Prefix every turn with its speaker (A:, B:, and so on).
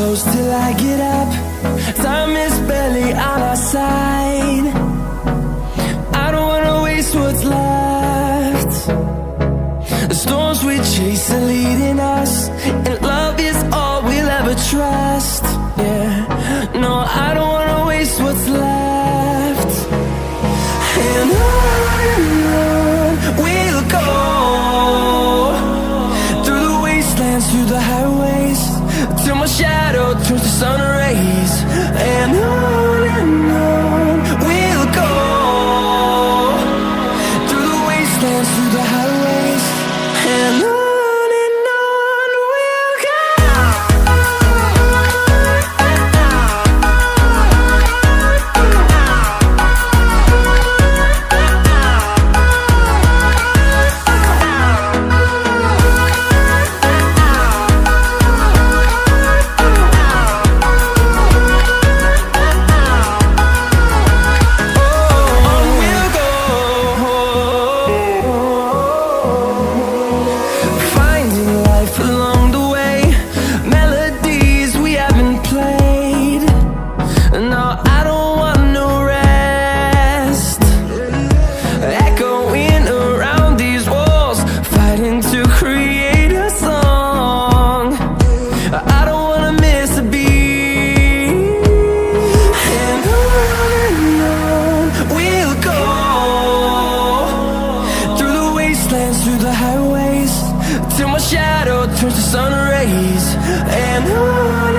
A: close till I get up. Time is barely on our side. I don't wanna waste what's left. The storms we chase are leading us, and love is all we'll ever trust. Yeah, no, I don't wanna waste what's left. And on we'll go, through the wastelands, through the highways, till my shadow turns to sun rays. And on we'll go, through the wastelands, through the highways, and on we'll go. Through the highways, till my shadow turns to sun rays. And on